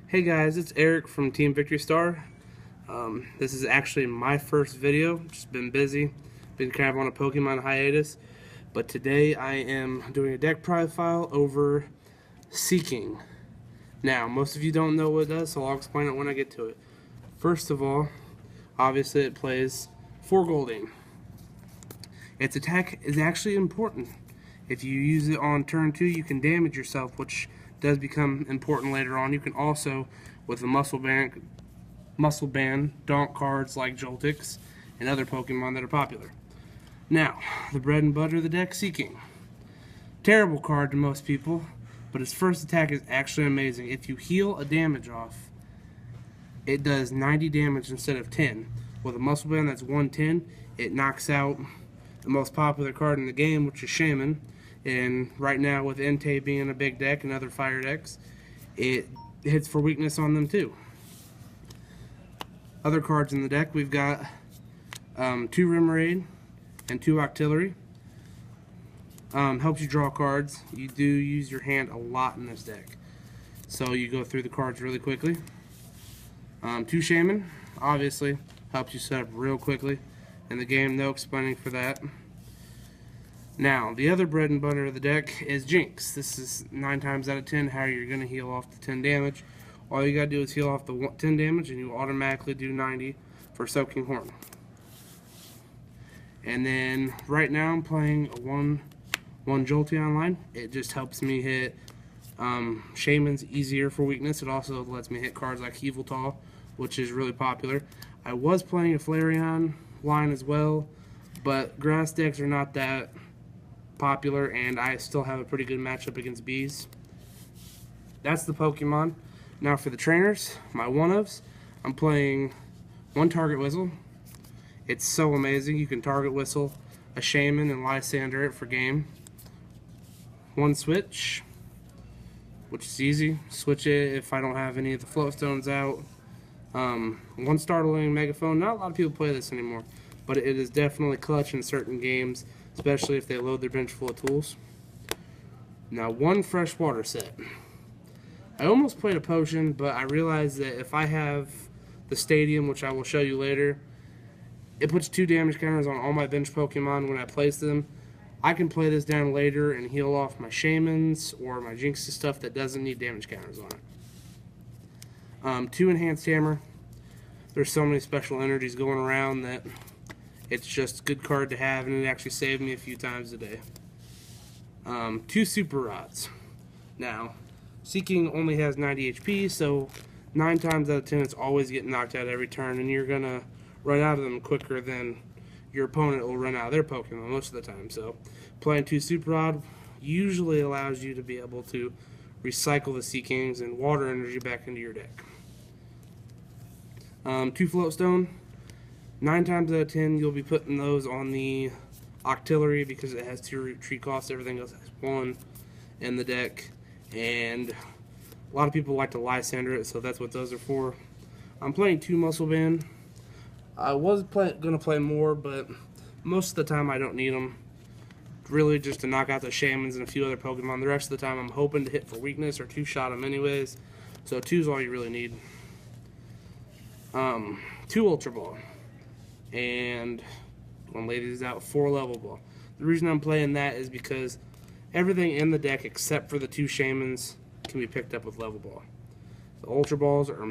Hey guys, it's Eric from Team Victory Star. This is actually my first video. Just been busy, been kind of on a Pokemon hiatus, but today I am doing a deck profile over Seaking. Now, most of you don't know what it does, so I'll explain it when I get to it. First of all, obviously it plays 4 Golding. Its attack is actually important. If you use it on turn 2, you can damage yourself, which does become important later on. You can also, with the Muscle Band, daunt cards like Joltix and other Pokemon that are popular. Now, the bread and butter of the deck, Seaking. Terrible card to most people, but its first attack is actually amazing. If you heal a damage off, it does 90 damage instead of 10. With a Muscle Band that's 110, it knocks out the most popular card in the game, which is Shaman. And right now, with Entei being a big deck and other fire decks, it hits for weakness on them too. Other cards in the deck, we've got 2 Remoraid and 2 Octillery. Helps you draw cards. You do use your hand a lot in this deck, so you go through the cards really quickly. 2 Shaman, obviously, helps you set up real quickly in the game, no explaining for that. Now, the other bread and butter of the deck is Jinx. This is 9 times out of 10 how you're going to heal off the 10 damage. All you got to do is heal off the 10 damage and you automatically do 90 for Soaking Horn. And then, right now I'm playing a 1 Jolteon line. It just helps me hit Shaman's easier for weakness. It also lets me hit cards like Yveltal, which is really popular. I was playing a Flareon line as well, but grass decks are not that popular, and I still have a pretty good matchup against bees. That's the Pokemon. Now for the trainers, my one-ofs, I'm playing 1 Target Whistle. It's so amazing. You can Target Whistle a Shaman and Lysander it for game. 1 Switch, which is easy. Switch it if I don't have any of the float stones out. 1 Startling Megaphone. Not a lot of people play this anymore, but it is definitely clutch in certain games, especially if they load their bench full of tools. Now, 1 Freshwater set. I almost played a potion, but I realized that if I have the Stadium, which I will show you later, it puts 2 damage counters on all my bench Pokemon when I place them. I can play this down later and heal off my Shamans or my Jinxes stuff that doesn't need damage counters on it. 2 Enhanced Hammer. There's so many special energies going around that it's just a good card to have, and it actually saved me a few times a day. 2 Super Rods. Now, Seaking only has 90 HP, so 9 times out of 10 it's always getting knocked out every turn, and you're going to run out of them quicker than your opponent will run out of their Pokemon most of the time. So playing 2 Super Rod usually allows you to be able to recycle the Seakings and water energy back into your deck. 2 Float Stone. 9 times out of 10, you'll be putting those on the Octillery because it has 2 retreat costs. Everything else has 1 in the deck. And a lot of people like to Lysander it, so that's what those are for. I'm playing 2 Muscle Band. I was going to play more, but most of the time I don't need them. Really just to knock out the Shamans and a few other Pokemon. The rest of the time I'm hoping to hit for weakness or 2-shot them anyways. So 2 is all you really need. 2 Ultra Ball. And one lady's out 4 Level Ball. The reason I'm playing that is because everything in the deck except for the 2 Shamans can be picked up with Level Ball. The Ultra Balls are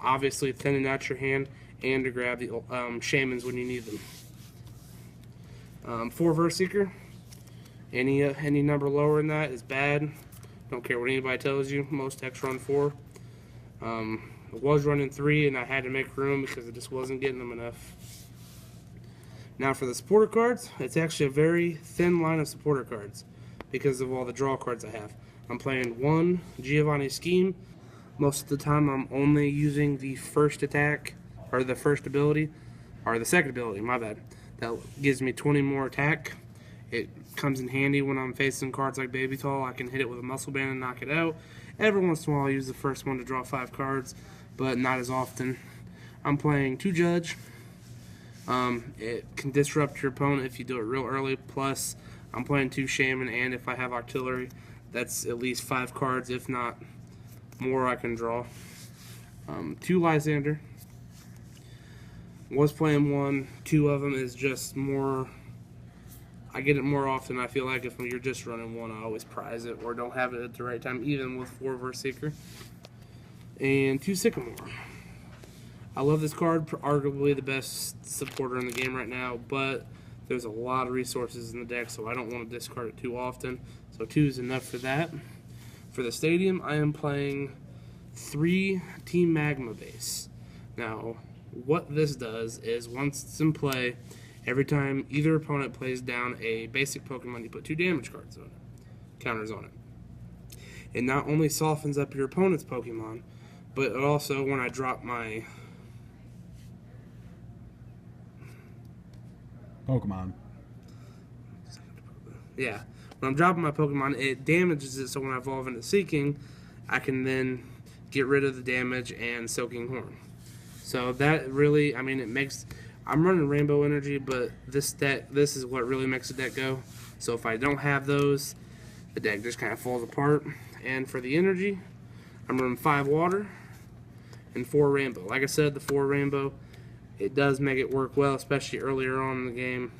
obviously thinning out your hand and to grab the Shamans when you need them. 4 Verseeker. Any number lower than that is bad. Don't care what anybody tells you. Most decks run 4. I was running 3 and I had to make room because I just wasn't getting them enough. Now for the supporter cards, it's actually a very thin line of supporter cards because of all the draw cards I have. I'm playing 1 Giovanni Scheme. Most of the time I'm only using the first attack, or the first ability, or the second ability, my bad. That gives me 20 more attack. It comes in handy when I'm facing cards like Baby Tall. I can hit it with a Muscle Band and knock it out. Every once in a while I use the first one to draw 5 cards, but not as often. I'm playing 2 Judge. It can disrupt your opponent if you do it real early, plus I'm playing 2 Shaman, and if I have Octillery, that's at least 5 cards, if not more I can draw. 2 Lysander. Was playing 1. 2 of them is just more. I get it more often. I feel like if you're just running 1, I always prize it or don't have it at the right time, even with 4 verse Seeker. And 2 Sycamore. I love this card, arguably the best supporter in the game right now, but there's a lot of resources in the deck, so I don't want to discard it too often. So 2 is enough for that. For the stadium, I am playing 3 Team Magma base. Now, what this does is once it's in play, every time either opponent plays down a basic Pokemon, you put 2 damage cards on it, counters on it. It not only softens up your opponent's Pokemon, but it also, when I drop my Pokemon. Yeah. When I'm dropping my Pokemon, it damages it, so when I evolve into Seaking, I can then get rid of the damage and Soaking Horn. So that really, I mean, it makes... I'm running Rainbow Energy, but this is what really makes the deck go. So if I don't have those, the deck just kind of falls apart. And for the energy, I'm running 5 Water and 4 Rainbow. Like I said, the 4 Rainbow, it does make it work well, especially earlier on in the game.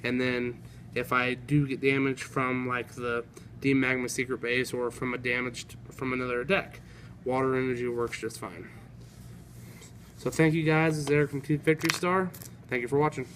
And then if I do get damage from like the Team Magma Secret Base or from a damage from another deck, Water Energy works just fine. So thank you guys. This is Eric from Team Victory Star. Thank you for watching.